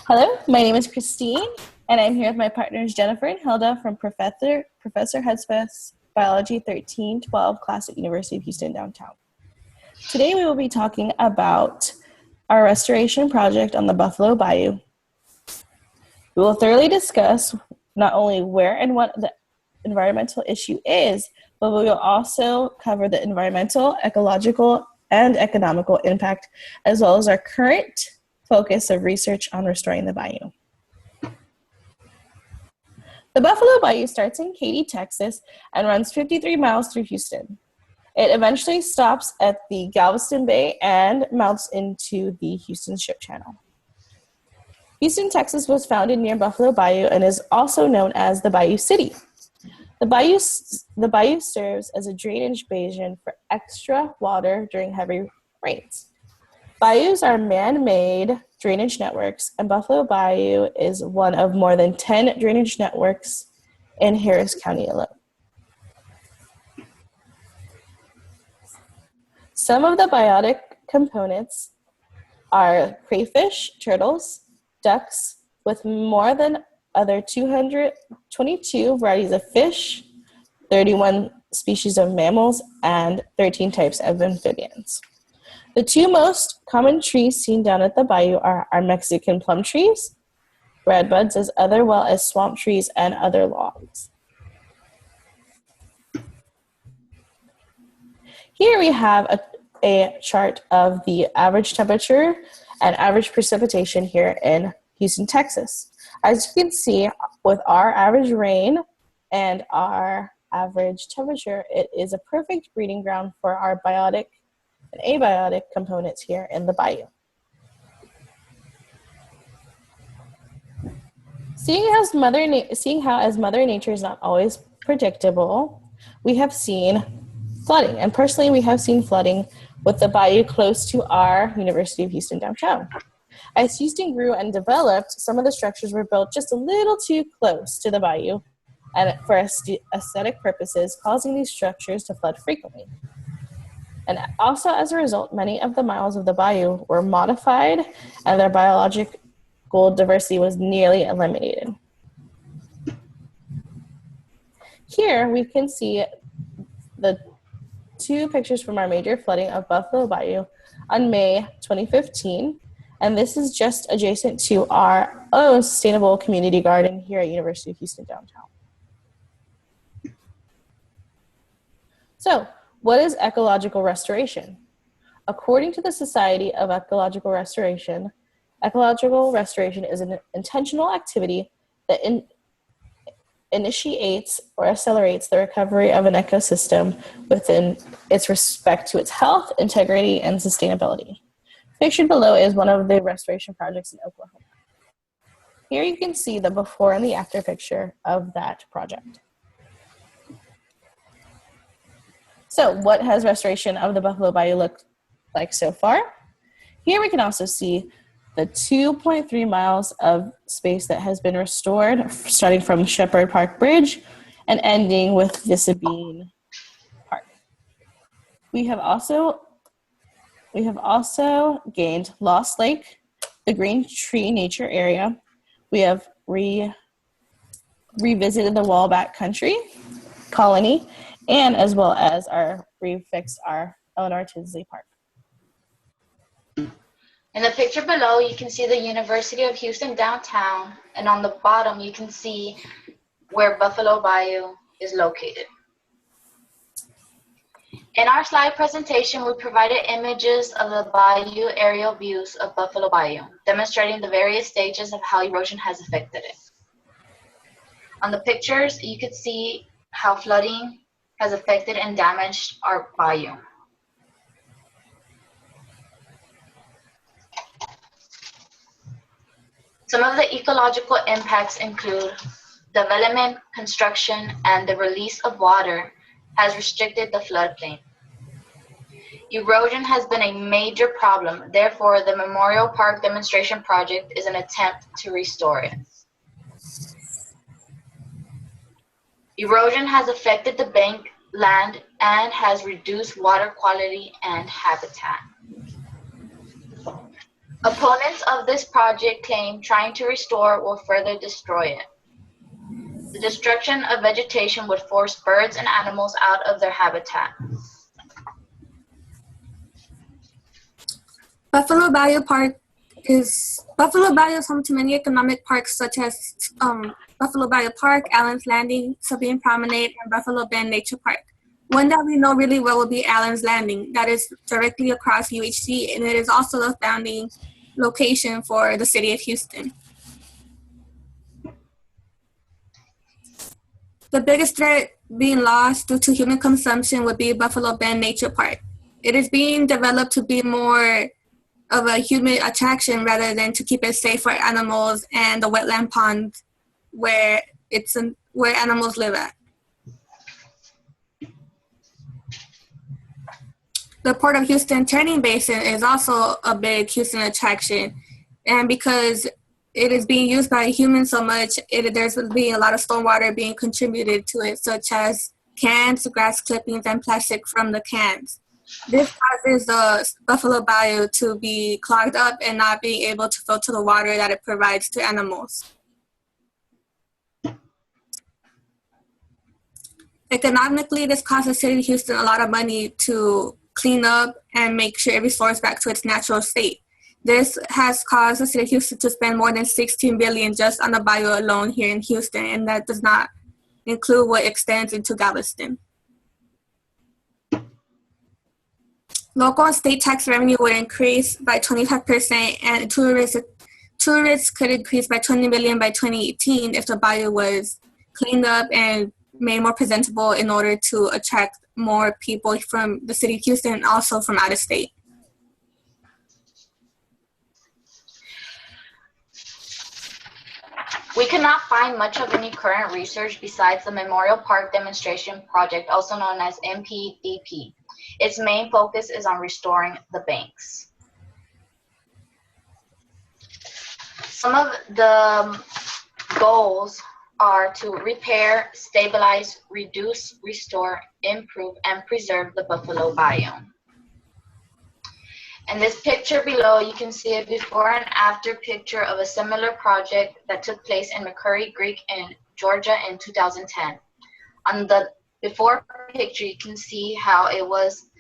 Hello, my name is Christine, and I'm here with my partners Jennifer and Hilda from Professor Hudspeth's Biology 1312 class at University of Houston downtown. Today we will be talking about our restoration project on the Buffalo Bayou. We will thoroughly discuss not only where and what the environmental issue is, but we will also cover the environmental, ecological, and economical impact, as well as our current focus of research on restoring the bayou. The Buffalo Bayou starts in Katy, Texas, and runs 53 miles through Houston. It eventually stops at the Galveston Bay and mounts into the Houston Ship Channel. Houston, Texas was founded near Buffalo Bayou and is also known as the Bayou City. The bayou serves as a drainage basin for extra water during heavy rains. Bayous are man-made drainage networks, and Buffalo Bayou is one of more than 10 drainage networks in Harris County alone. Some of the biotic components are crayfish, turtles, ducks, with more than other 222 varieties of fish, 31 species of mammals, and 13 types of amphibians. The two most common trees seen down at the bayou are our Mexican plum trees, redbuds, well as swamp trees and other logs. Here we have a chart of the average temperature and average precipitation here in Houston, Texas. As you can see, with our average rain and our average temperature, it is a perfect breeding ground for our biotic and abiotic components here in the bayou. Seeing how as Mother Nature is not always predictable, we have seen flooding, and personally we have seen flooding with the bayou close to our University of Houston downtown. As Houston grew and developed, some of the structures were built just a little too close to the bayou and for aesthetic purposes, causing these structures to flood frequently. And also as a result, many of the miles of the bayou were modified and their biological diversity was nearly eliminated. Here we can see the two pictures from our major flooding of Buffalo Bayou on May 2015. And this is just adjacent to our own sustainable community garden here at University of Houston downtown. So, what is ecological restoration? According to the Society of Ecological Restoration is an intentional activity that initiates or accelerates the recovery of an ecosystem within its respect to its health, integrity, and sustainability. Pictured below is one of the restoration projects in Oklahoma. Here you can see the before and the after picture of that project. So what has restoration of the Buffalo Bayou looked like so far? Here we can also see the 2.3 miles of space that has been restored, starting from Shepherd Park Bridge and ending with the Sabine Park. We have also gained Lost Lake, the Green Tree Nature Area. We have revisited the Wallback Country Colony, and as well as refixed our Eleanor Tinsley Park. In the picture below, you can see the University of Houston downtown, and on the bottom, you can see where Buffalo Bayou is located. In our slide presentation, we provided images of the Bayou aerial views of Buffalo Bayou, demonstrating the various stages of how erosion has affected it. On the pictures, you could see how flooding has affected and damaged our bayou. Some of the ecological impacts include development, construction, and the release of water has restricted the floodplain. Erosion has been a major problem, therefore the Memorial Park demonstration project is an attempt to restore it. Erosion has affected the bank land and has reduced water quality and habitat. Opponents of this project claim trying to restore will further destroy it. The destruction of vegetation would force birds and animals out of their habitat. Buffalo Bayou is home to many economic parks such as Buffalo Bayou Park, Allen's Landing, Sabine Promenade, and Buffalo Bend Nature Park. One that we know really well will be Allen's Landing, that is directly across UHC, and it is also the founding location for the city of Houston. The biggest threat being lost due to human consumption would be Buffalo Bend Nature Park. It is being developed to be more of a human attraction rather than to keep it safe for animals and the wetland ponds where animals live at. The Port of Houston Turning Basin is also a big Houston attraction, and because it is being used by humans so much, there's being a lot of stormwater being contributed to it, such as cans, grass clippings, and plastic from the cans. This causes the Buffalo Bayou to be clogged up and not being able to filter the water that it provides to animals. Economically, this costs the city of Houston a lot of money to clean up and make sure it restores back to its natural state. This has caused the city of Houston to spend more than $16 billion just on the bayou alone here in Houston, and that does not include what extends into Galveston. Local and state tax revenue would increase by 25%, and tourists could increase by 20 million by 2018 if the bayou was cleaned up and made more presentable in order to attract more people from the city of Houston and also from out of state. We could not find much of any current research besides the Memorial Park Demonstration Project, also known as MPDP. Its main focus is on restoring the banks. Some of the goals are to repair, stabilize, reduce, restore, improve, and preserve the Buffalo Bayou. In this picture below, you can see a before and after picture of a similar project that took place in McCurry Creek in Georgia in 2010. On the before picture, you can see how it was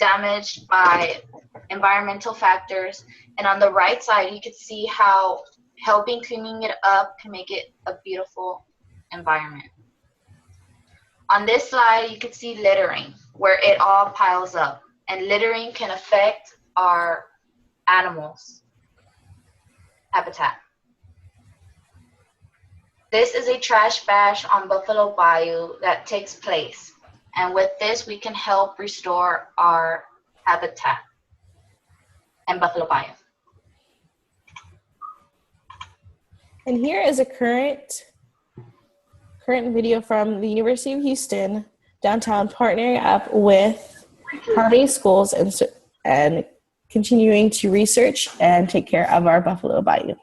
damaged by environmental factors, and on the right side, you can see how helping cleaning it up can make it a beautiful environment. On this slide, you can see littering, where it all piles up, and littering can affect our animals' habitat. This is a trash bash on Buffalo Bayou that takes place, and with this, we can help restore our habitat in Buffalo Bayou. And here is a current video from the University of Houston downtown partnering up with Harvey Schools and continuing to research and take care of our Buffalo Bayou.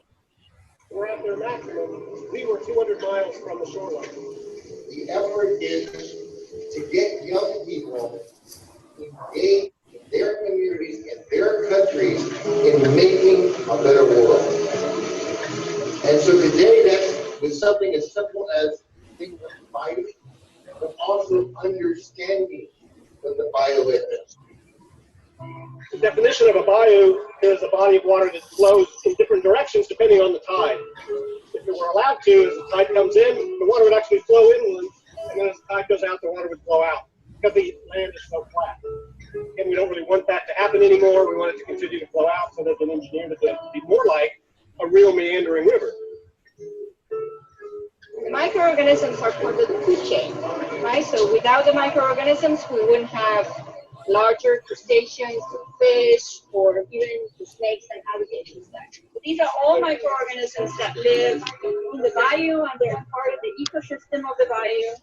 We're at their maximum. We were 200 miles from the shoreline. The effort is to get young people engaged in their communities and their countries in making a better world. And so today, that's with something as simple as thinking of the bayou, but also understanding what the bayou is. The definition of a bayou is a body of water that flows in different directions depending on the tide. If it were allowed to, as the tide comes in, the water would actually flow inland, and then as the tide goes out, the water would flow out because the land is so flat. And we don't really want that to happen anymore. We want it to continue to flow out, so they've been engineered it to be more like a real meandering river. The microorganisms are part of the food chain, right? So without the microorganisms, we wouldn't have larger crustaceans, fish, or even the snakes and alligators there. But these are all microorganisms that live in the bayou, and they're part of the ecosystem of the bayou.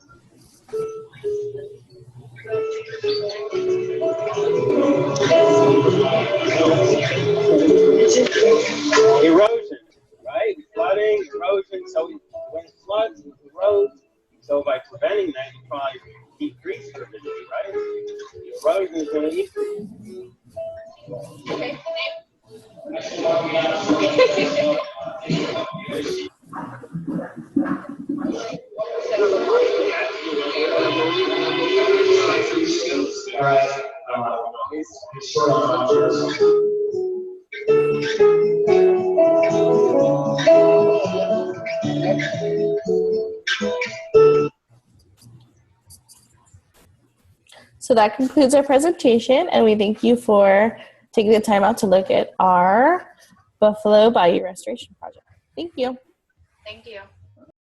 Erosion, right? Flooding, erosion. So when it floods, it erodes. So by preventing that, you probably decrease turbidity, right? The erosion is going to increase. Okay. So that concludes our presentation, and we thank you for taking the time out to look at our Buffalo Bayou Restoration Project. Thank you. Thank you.